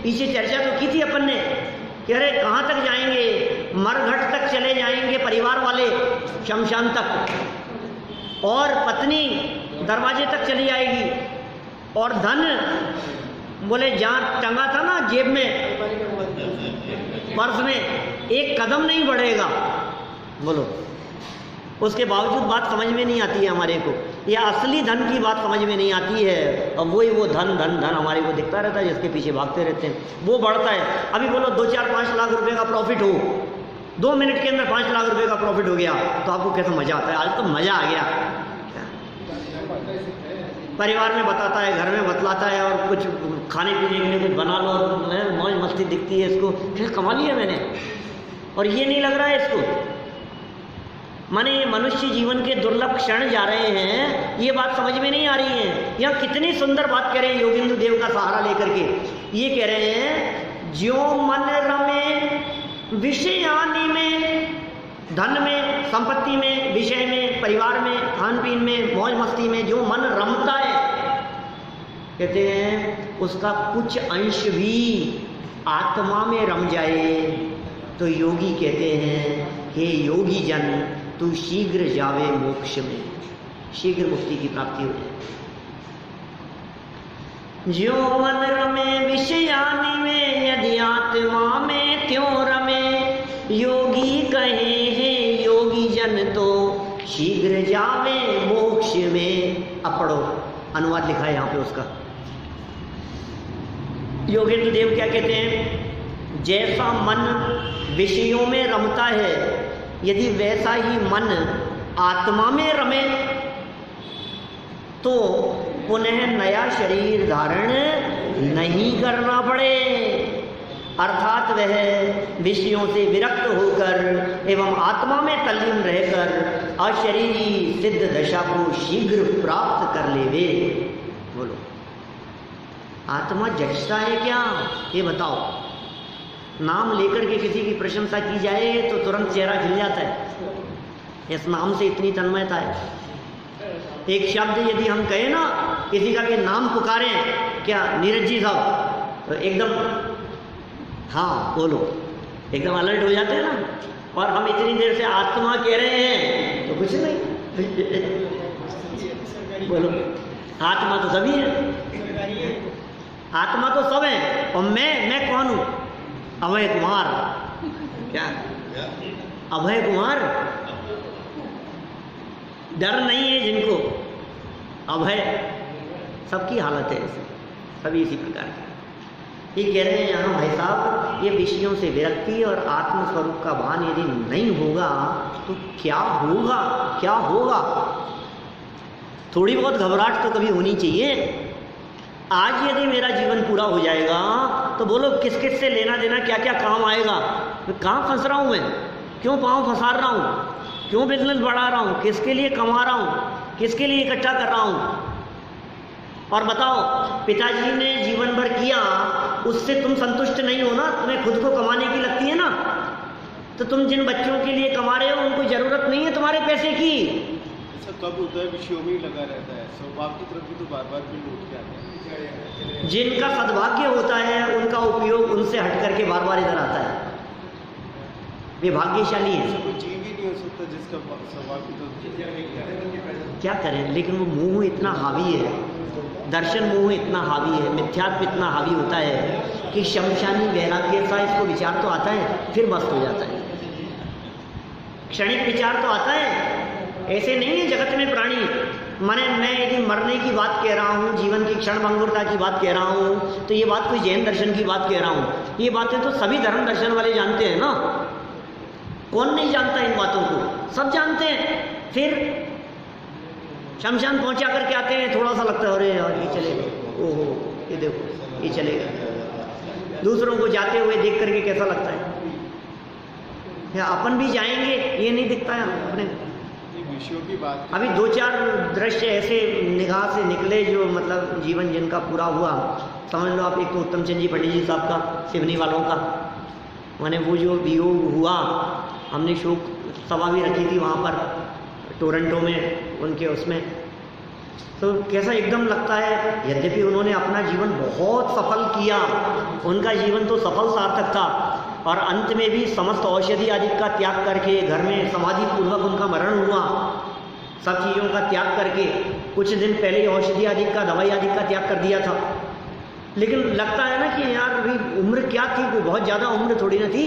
पीछे चर्चा तो की थी अपन ने कि अरे कहाँ तक जाएंगे, मरघट तक चले जाएंगे परिवार वाले, शमशान तक, और पत्नी दरवाजे तक चली आएगी, और धन बोले जहाँ टंगा था ना जेब में पर्स में, 1 कदम नहीं बढ़ेगा। बोलो, उसके बावजूद बात समझ में नहीं आती है हमारे को, ये असली धन की बात समझ में नहीं आती है। और वही वो धन धन धन हमारे को दिखता रहता है, जिसके पीछे भागते रहते हैं, वो बढ़ता है। अभी बोलो 2-4-5 लाख रुपए का प्रॉफिट हो, 2 मिनट के अंदर 5 लाख रुपए का प्रॉफिट हो गया, तो आपको कैसा मजा आता है? आज तो मजा आ गया। परिवार में बताता है, घर में बतलाता है, और कुछ खाने पीने के लिए कुछ बना लो, और मौज मस्ती दिखती है इसको, फिर कमा लिया मैंने, और ये नहीं लग रहा है इसको। माने मनुष्य जीवन के दुर्लभ क्षण जा रहे हैं, ये बात समझ में नहीं आ रही है। यहाँ कितनी सुंदर बात कह रहे हैं योगेंद्र देव का सहारा लेकर के। ये कह रहे हैं ज्यों मन रमे विषयानि में, धन में, संपत्ति में, विषय में, परिवार में, खान पीन में, मौज मस्ती में जो मन रमता है, कहते हैं उसका कुछ अंश भी आत्मा में रम जाए तो योगी कहते हैं हे योगी जन, तू शीघ्र जावे मोक्ष में, शीघ्र मुक्ति की प्राप्ति हो जाए। ज्यों मन रमे विषयानि में, यदि आत्मा में त्यों रमे। योगी कहे हैं योगी जन तो शीघ्र जावे मोक्ष में। अब पढ़ो, अनुवाद लिखा है यहाँ पे उसका। योगेंद्र देव क्या कहते हैं? जैसा मन विषयों में रमता है, यदि वैसा ही मन आत्मा में रमे तो पुनः नया शरीर धारण नहीं करना पड़े, अर्थात वह विषयों से विरक्त होकर एवं आत्मा में तल्लीन रहकर अशरीरी सिद्ध दशा को शीघ्र प्राप्त कर लेवे। बोलो, आत्मा जचता है क्या? ये बताओ। नाम लेकर के किसी की प्रशंसा की जाए तो तुरंत चेहरा खिल जाता है, इस नाम से इतनी तन्मयता है। एक शब्द यदि हम कहें ना, किसी का भी नाम पुकारें, क्या नीरज जी साहब, तो एकदम हाँ बोलो, एकदम अलर्ट हो जाते हैं ना। और हम इतनी देर से आत्मा कह रहे हैं तो कुछ नहीं बोलो, आत्मा तो सभी है, आत्मा तो सब है। और मैं कौन हूं? अभय कुमार। क्या अभय कुमार? डर नहीं है जिनको, अभय। सबकी हालत है ऐसे, सभी इसी प्रकार की। ये कह रहे हैं यहाँ भाई साहब, ये विषयों से विरक्ति और आत्मस्वरूप का भान यदि नहीं होगा तो क्या होगा? क्या होगा? थोड़ी बहुत घबराहट तो कभी होनी चाहिए। आज यदि मेरा जीवन पूरा हो जाएगा तो बोलो किस किस से लेना देना, क्या क्या काम आएगा? मैं कहाँ फंस रहा हूँ, मैं क्यों पाँव फंसार रहा हूँ, क्यों बिजनेस बढ़ा रहा हूँ, किसके लिए कमा रहा हूँ, किसके लिए इकट्ठा कर रहा हूँ? और बताओ, पिताजी ने जीवन भर किया, उससे तुम संतुष्ट नहीं हो ना, तुम्हें खुद को कमाने की लगती है ना, तो तुम जिन बच्चों के लिए कमा रहे हो उनको जरूरत नहीं है तुम्हारे पैसे की। ऐसा कब होता है? विषयों में ही लगा रहता है, स्वभाव की तरफ भी तो बार बार भी लौट के आता है। जिनका सद्भाग्य होता है उनका उपयोग उनसे हट करके बार बार इधर आता है, वे भाग्यशाली है। कोई जीव ही नहीं हो सकता जिसका स्वभाव की तरफ। क्या करें, लेकिन वो मोह इतना हावी है, दर्शन मोह इतना हावी है, मिथ्यात्व इतना हावी होता है कि शमशानी वैराग्य सा इसको विचार तो आता है, फिर मस्त हो जाता है। क्षणिक विचार तो आता है, ऐसे नहीं है जगत में प्राणी। माने मैं यदि मरने की बात कह रहा हूँ, जीवन की क्षण भंगुरता की बात कह रहा हूँ, तो ये बात कोई जैन दर्शन की बात कह रहा हूँ। ये बातें तो सभी धर्म दर्शन वाले जानते हैं ना, कौन नहीं जानता इन बातों को? सब जानते हैं। फिर शमशान पहुंचा करके आते हैं, थोड़ा सा लगता है अरे यार ये चलेगा, ओहो ये देखो ये चलेगा। दूसरों को जाते हुए देख करके कैसा लगता है? या अपन भी जाएंगे ये नहीं दिखता है अपने। विषयों की बात, अभी 2-4 दृश्य ऐसे निगाह से निकले जो मतलब जीवन जिनका पूरा हुआ, समझ लो आप। एक तो उत्तम चंद जी पंडित जी साहब का, सिवनी वालों का, मैंने वो जो वियोग हुआ, हमने शोक सभा भी रखी थी वहाँ पर टोरंटो में उनके उसमें, तो कैसा एकदम लगता है। यद्यपि उन्होंने अपना जीवन बहुत सफल किया, उनका जीवन तो सफल सार्थक था, और अंत में भी समस्त औषधि आदि का त्याग करके घर में समाधि पूर्वक उनका मरण हुआ। सब चीज़ों का त्याग करके कुछ दिन पहले ही औषधि आदि का, दवाई आदि का त्याग कर दिया था। लेकिन लगता है ना कि यार अभी उम्र क्या थी, कोई बहुत ज़्यादा उम्र थोड़ी ना थी,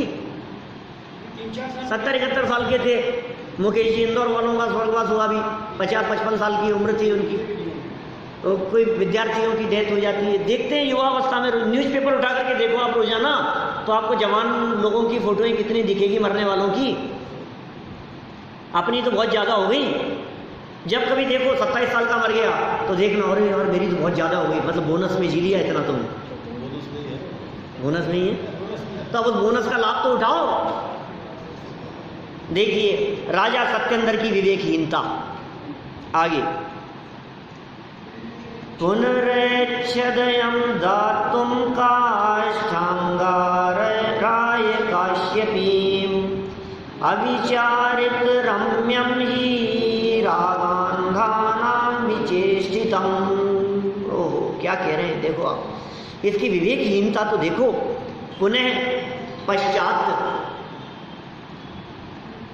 70-71 साल के थे। मुकेश जी इंदौर वालों का स्वर्गवास हुआ, अभी 50-55 साल की उम्र थी उनकी। तो कोई विद्यार्थियों की डेथ हो जाती है, देखते हैं युवावस्था में। न्यूज़पेपर उठा करके देखो आप रोजाना, तो आपको जवान लोगों की फोटोएं कितनी दिखेगी मरने वालों की। अपनी तो बहुत ज़्यादा हो गई। जब कभी देखो 27 साल का मर गया तो देखना अरे यार मेरी तो बहुत ज़्यादा हो गई, मतलब बोनस में जी लिया इतना तुमने। बोनस नहीं है तो अब उस बोनस का लाभ तो उठाओ। देखिए राजा सत्येंद्र की विवेकहीनता। आगे, पुनरेच्छदयं दातुं काष्ठांगाराय काश्यपीं अविचारित रम्यं हि रागान्धानां विचेष्टितम्। ओहो क्या कह रहे हैं, देखो आप इसकी विवेकहीनता तो देखो। पुनः पश्चात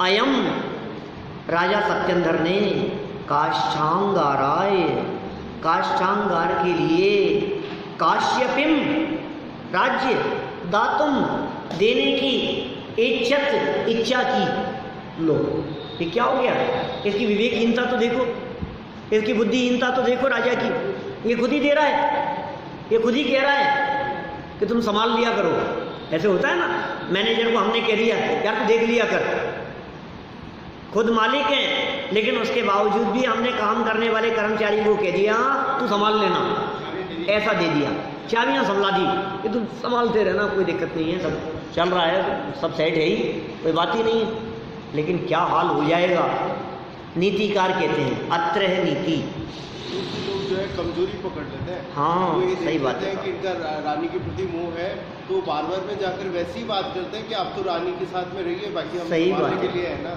अयम राजा सत्येंद्र ने काष्ठांगाराय, काष्ठांगार के लिए, काश्यपिम राज्य, दातुम देने की, इच्छा की। लो ये क्या हो गया? इसकी विवेकहीनता तो देखो, इसकी बुद्धिहीनता तो देखो राजा की। ये खुद ही दे रहा है, ये खुद ही कह रहा है कि तुम संभाल लिया करो। ऐसे होता है ना, मैनेजर को हमने कह दिया यार तू देख लिया कर। खुद मालिक हैं लेकिन उसके बावजूद भी हमने काम करने वाले कर्मचारी को कह दिया तू संभाल लेना, ऐसा दे दिया, चाबियाँ संभला दी कि तुम संभालते रहना, कोई दिक्कत नहीं है, सब चल रहा है, सब सेट है ही, कोई बात ही नहीं है। लेकिन क्या हाल हो जाएगा, नीतिकार कहते हैं अत्र है नीति। लोग जो है कमजोरी पकड़ लेते हैं। हाँ, वो ये सही बात कहते है हैं कि इनका रानी के प्रति मोह है, तो बार बार में जाकर वैसी ही बात करते हैं कि आप तो रानी के साथ में रहिए, बाकी हम सही संभालने बात के लिए है ना।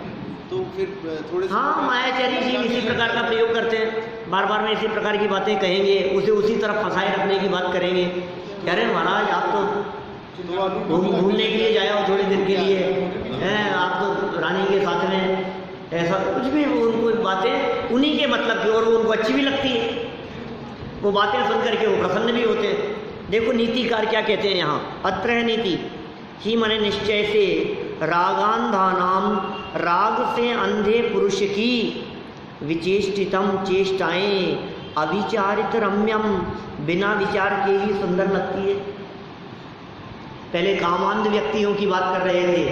तो फिर थोड़े हाँ, मायाचारी जी इसी प्रकार का प्रयोग करते हैं, बार बार में इसी प्रकार की बातें कहेंगे, उसे उसी तरफ फंसाए रखने की बात करेंगे। कह रहे महाराज आप तो घूमने के लिए जाए हो थोड़ी देर के लिए हैं, आप तो रानी के साथ में, ऐसा कुछ भी उनको बातें उन्हीं के मतलब की, और वो उनको अच्छी भी लगती है, वो बातें सुन करके वो प्रसन्न भी होते हैं। देखो नीतिकार क्या कहते हैं यहाँ, अत्र है नीति ही मने निश्चय से रागांधानाम, राग से अंधे पुरुष की विचेष्टितम चेष्टाएं अविचारित रम्यम, बिना विचार के ही सुंदर लगती है। पहले कामांध व्यक्तियों की बात कर रहे थे,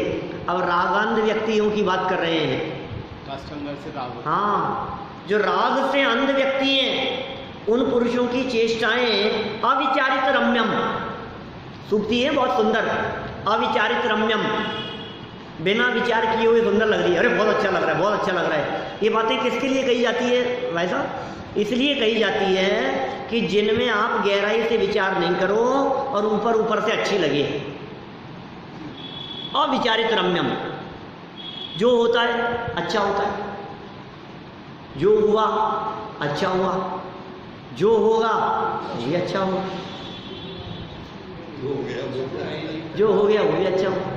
अब रागांध व्यक्तियों की बात कर रहे हैं। से राग, हाँ, जो राग से अंध व्यक्ति हैं उन पुरुषों की चेष्टाएं अविचारित रम्यम, सूक्ति है बहुत सुंदर, अविचारित रम्यम, बिना विचार किए हुए सुंदर लग रही है, अरे बहुत अच्छा लग रहा है, बहुत अच्छा लग रहा है। ये बातें किसके लिए कही जाती है भाई साहब? इसलिए कही जाती है कि जिनमें आप गहराई से विचार नहीं करो और ऊपर ऊपर से अच्छी लगे। अविचारित रम्यम, जो होता है अच्छा होता है, जो हुआ अच्छा हुआ, जो होगा ये अच्छा होगा, जो हो गया वो भी अच्छा होगा,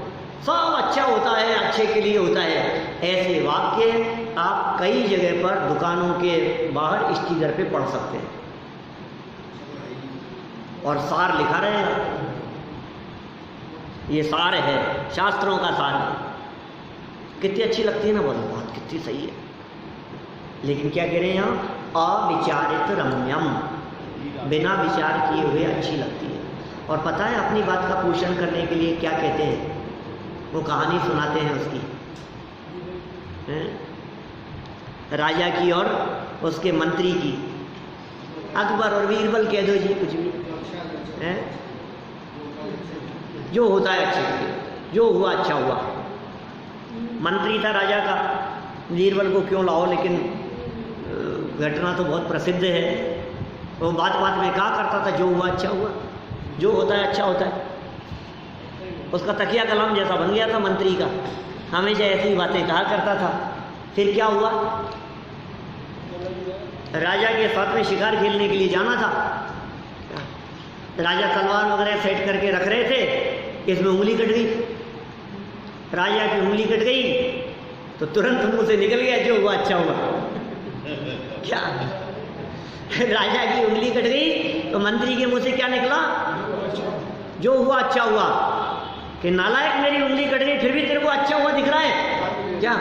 सब अच्छा होता है, अच्छे के लिए होता है। ऐसे वाक्य आप कई जगह पर दुकानों के बाहर स्टीकर पे पढ़ सकते हैं, और सार लिखा रहेगा, ये सार है, शास्त्रों का सार है। कितनी अच्छी लगती है ना बोलो, बात कितनी सही है। लेकिन क्या कह रहे हैं यहाँ, अविचारित रम्यम, बिना विचार किए हुए अच्छी लगती है। और पता है अपनी बात का पोषण करने के लिए क्या कहते हैं, वो कहानी सुनाते हैं उसकी, राजा की और उसके मंत्री की। अकबर और बीरबल कह दो जी, कुछ भी है, जो होता है अच्छे के लिए, जो हुआ अच्छा हुआ। मंत्री था राजा का, बीरबल को क्यों लाओ, लेकिन घटना तो बहुत प्रसिद्ध है। वो बात बात में कहा करता था, जो हुआ अच्छा हुआ, जो होता है अच्छा होता है। उसका तकिया कलाम जैसा बन गया था मंत्री का, हमेशा ऐसी बातें कहा करता था। फिर क्या हुआ, राजा के साथ में शिकार खेलने के लिए जाना था। राजा तलवार वगैरह सेट करके रख रहे थे, इसमें उंगली कट गई, राजा की उंगली कट गई तो तुरंत मुंह से निकल गया, जो हुआ अच्छा हुआ। क्या राजा की उंगली कट गई तो मंत्री के मुंह से क्या निकला, जो हुआ अच्छा हुआ। कि नालायक, मेरी उंगली कट गई फिर भी तेरे को अच्छा हुआ दिख रहा है क्या,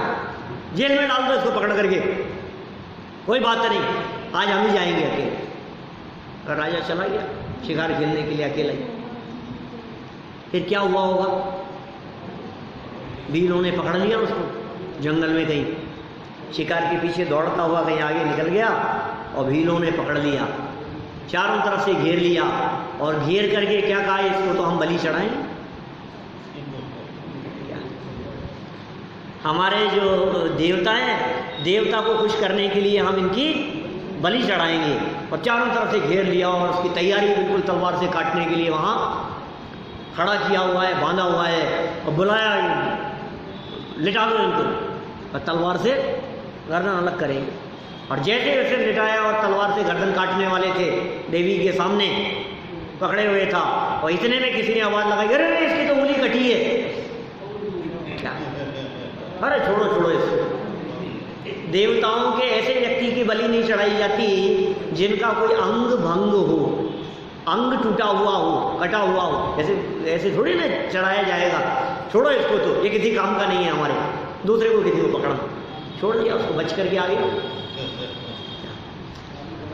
जेल में डाल दो इसको पकड़ करके, कोई बात नहीं, आज हम ही जाएंगे अकेले। और राजा चला गया शिकार खेलने के लिए अकेला ही। फिर क्या हुआ होगा, भीलों ने पकड़ लिया उसको जंगल में, कहीं शिकार के पीछे दौड़ता हुआ कहीं आगे निकल गया, और भीलों ने पकड़ लिया, चारों तरफ से घेर लिया, और घेर करके क्या कहा, इसको तो हम बलि चढ़ाएं। हमारे जो देवता हैं, देवता को खुश करने के लिए हम इनकी बलि चढ़ाएंगे। और चारों तरफ से घेर लिया, और उसकी तैयारी बिल्कुल तलवार से काटने के लिए वहाँ खड़ा किया हुआ है, बांधा हुआ है, और बुलाया, लिटा दो इनको, और तलवार से गर्दन अलग करेंगे। और जैसे वैसे लिटाया, और तलवार से गर्दन काटने वाले थे, देवी के सामने पकड़े हुए था, और इतने में किसी ने आवाज़ लगाई, अरे इसकी तो उंगली कटी है। क्या, अरे छोड़ो छोड़ो इसको। देवताओं के ऐसे व्यक्ति की बलि नहीं चढ़ाई जाती जिनका कोई अंग भंग हो, अंग टूटा हुआ हो, कटा हुआ हो, ऐसे ऐसे थोड़ी ना चढ़ाया जाएगा। छोड़ो इसको, तो ये किसी काम का नहीं है हमारे, दूसरे को किसी को पकड़ा, छोड़ दिया उसको, बच करके आ गया।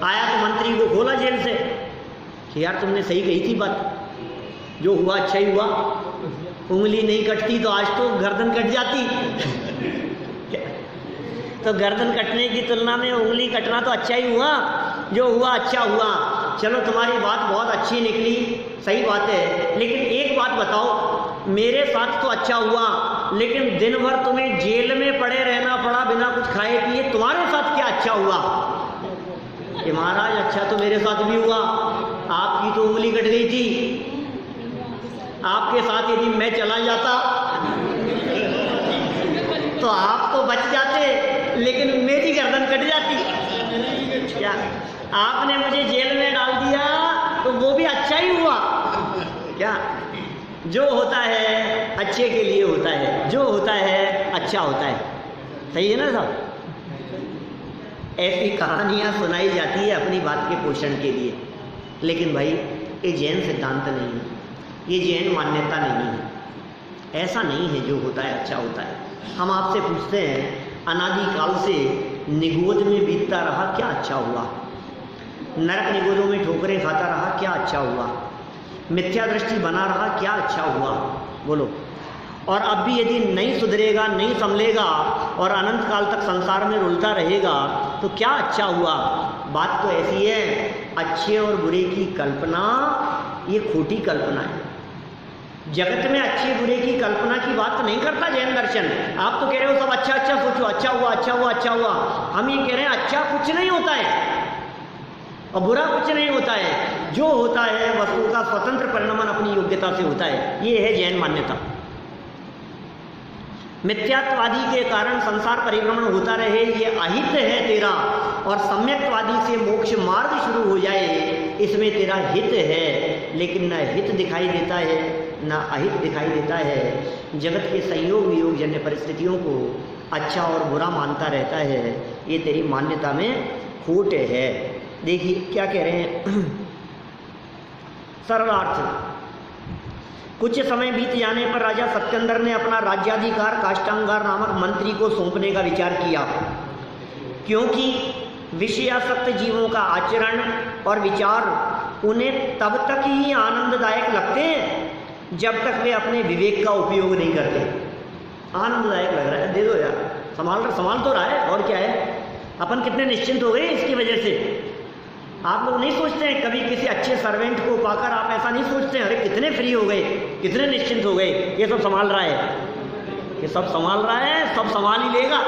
आया तो मंत्री को खोला जेल से कि यार तुमने सही कही थी बात, जो हुआ अच्छा ही हुआ, उंगली नहीं कटती तो आज तो गर्दन कट जाती। तो गर्दन कटने की तुलना में उंगली कटना तो अच्छा ही हुआ। जो हुआ अच्छा हुआ। चलो तुम्हारी बात बहुत अच्छी निकली, सही बात है, लेकिन एक बात बताओ, मेरे साथ तो अच्छा हुआ, लेकिन दिन भर तुम्हें जेल में पड़े रहना पड़ा बिना कुछ खाए पिए, तुम्हारे साथ क्या अच्छा हुआ? कि महाराज अच्छा तो मेरे साथ भी हुआ, आपकी तो उंगली कट गई थी, आपके साथ यदि मैं चला जाता तो आप तो बच जाते, लेकिन मेरी गर्दन कट जाती। क्या आपने मुझे जेल में डाल दिया तो वो भी अच्छा ही हुआ क्या? जो होता है अच्छे के लिए होता है, जो होता है अच्छा होता है, सही है ना साहब? ऐसी कहानियां सुनाई जाती है अपनी बात के पोषण के लिए, लेकिन भाई ये जैन सिद्धांत नहीं है, ये जैन मान्यता नहीं है। ऐसा नहीं है जो होता है अच्छा होता है। हम आपसे पूछते हैं, अनादिकाल से निगोद में बीतता रहा, क्या अच्छा हुआ? नरक निगोदों में ठोकरें खाता रहा, क्या अच्छा हुआ? मिथ्या दृष्टि बना रहा, क्या अच्छा हुआ? बोलो। और अब भी यदि नहीं सुधरेगा, नहीं संभलेगा और अनंत काल तक संसार में रुलता रहेगा तो क्या अच्छा हुआ? बात तो ऐसी है, अच्छे और बुरे की कल्पना ये खोटी कल्पना है। जगत में अच्छे बुरे की कल्पना की बात नहीं करता जैन दर्शन। आप तो कह रहे हो सब अच्छा अच्छा सोचो, अच्छा हुआ अच्छा हुआ अच्छा हुआ। हम ये कह रहे हैं अच्छा कुछ नहीं होता है और बुरा कुछ नहीं होता है। जो होता है वस्तु का स्वतंत्र परिणमन अपनी योग्यता से होता है। ये है जैन मान्यता। मिथ्यात्वादी के कारण संसार परिभ्रमण होता रहे, ये अहित है तेरा, और सम्यक्तवादी से मोक्ष मार्ग शुरू हो जाए, इसमें तेरा हित है। लेकिन न हित दिखाई देता है न अहित दिखाई देता है। जगत के संयोग वियोग जन्य परिस्थितियों को अच्छा और बुरा मानता रहता है। ये तेरी मान्यता में खोट है। देखिए क्या कह रहे हैं, सरलार्थ। कुछ समय बीत जाने पर राजा सत्येंद्र ने अपना राज्याधिकार काष्टांगार नामक मंत्री को सौंपने का विचार किया, क्योंकि विषयासक्त जीवों का आचरण और विचार उन्हें तब तक ही आनंददायक लगते हैं जब तक वे अपने विवेक का उपयोग नहीं करते। आनंददायक लग रहा है, दे दो यार, संभाल तो रहा है, और क्या है। अपन कितने निश्चिंत हो गए इसकी वजह से। आप लोग नहीं सोचते हैं कभी किसी अच्छे सर्वेंट को पाकर, आप ऐसा नहीं सोचते हैं अरे कितने फ्री हो गए, कितने निश्चिंत हो गए, ये सब संभाल रहा है, ये सब संभाल रहा है, सब संभाल ही लेगा।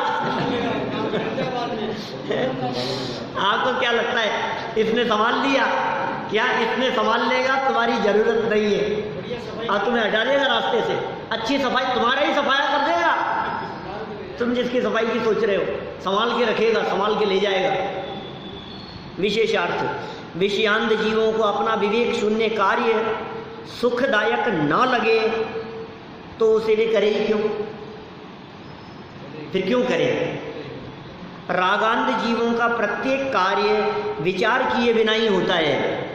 आपको क्या लगता है इसने संभाल लिया? क्या इसने संभाल लेगा? तुम्हारी जरूरत नहीं है और तुम्हें हटा देगा रास्ते से। अच्छी सफाई तुम्हारा ही सफाया कर देगा। तुम जिसकी सफाई की सोच रहे हो संभाल के रखेगा, संभाल के ले जाएगा। विशेषार्थ, विषयांध जीवों को अपना विवेक शून्य कार्य सुखदायक न लगे तो उसे वे करे ही क्यों? फिर क्यों करें? रागांध जीवों का प्रत्येक कार्य विचार किए बिना ही होता है।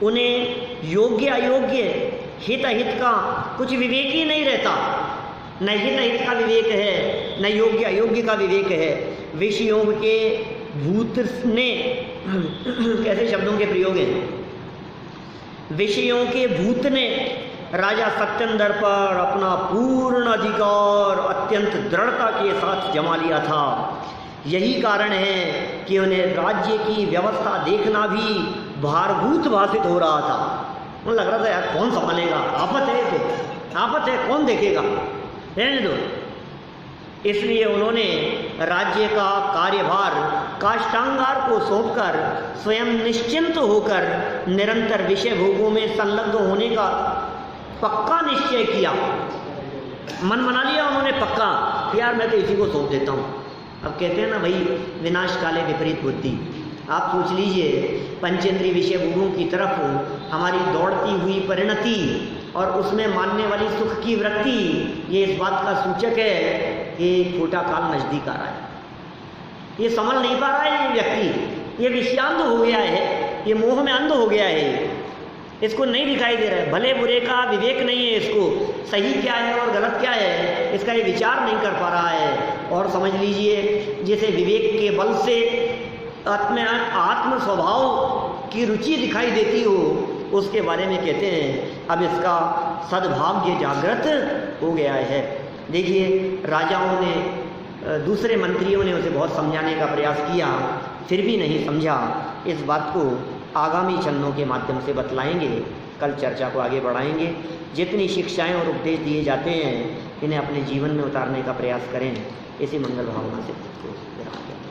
उन्हें योग्य अयोग्य हित अहित का कुछ विवेक ही नहीं रहता। न हित अहित का विवेक है, न योग्य अयोग्य का विवेक है। विषयों के भूत ने कैसे शब्दों के प्रयोग हैं। विषयों के भूत ने राजा सत्येंद्र पर अपना पूर्ण अधिकार अत्यंत दृढ़ता के साथ जमा लिया था। यही कारण है कि उन्हें राज्य की व्यवस्था देखना भी भारभूत भाषित हो रहा था। उन्हें लग रहा था यार कौन संभालेगा, आफत है, तो आफत है, कौन देखेगा, रहने दो। इसलिए उन्होंने राज्य का कार्यभार काष्टांगार को सौंपकर स्वयं निश्चिंत होकर निरंतर विषय भोगों में संलग्न होने का पक्का निश्चय किया। मन बना लिया उन्होंने पक्का, यार मैं तो इसी को सौंप देता हूँ। अब कहते हैं ना भाई, विनाश काले विपरीत बुद्धि। आप सोच लीजिए, पंचेंद्रीय विषय भोगों की तरफ हमारी दौड़ती हुई परिणति और उसमें मानने वाली सुख की वृत्ति, ये इस बात का सूचक है कि छोटा काल नजदीक आ रहा है। ये समझ नहीं पा रहा है ये व्यक्ति, ये विषयांध हो गया है, ये मोह में अंध हो गया है। इसको नहीं दिखाई दे रहा है, भले बुरे का विवेक नहीं है, इसको सही क्या है और गलत क्या है इसका ये विचार नहीं कर पा रहा है। और समझ लीजिए, जैसे विवेक के बल से आत्म स्वभाव की रुचि दिखाई देती हो, उसके बारे में कहते हैं अब इसका सद्भाग्य जागृत हो गया है। देखिए, राजाओं ने दूसरे मंत्रियों ने उसे बहुत समझाने का प्रयास किया, फिर भी नहीं समझा। इस बात को आगामी चरणों के माध्यम से बतलाएंगे, कल चर्चा को आगे बढ़ाएंगे। जितनी शिक्षाएं और उपदेश दिए जाते हैं इन्हें अपने जीवन में उतारने का प्रयास करें। इसी मंगल भावना से खुद को विराम दें।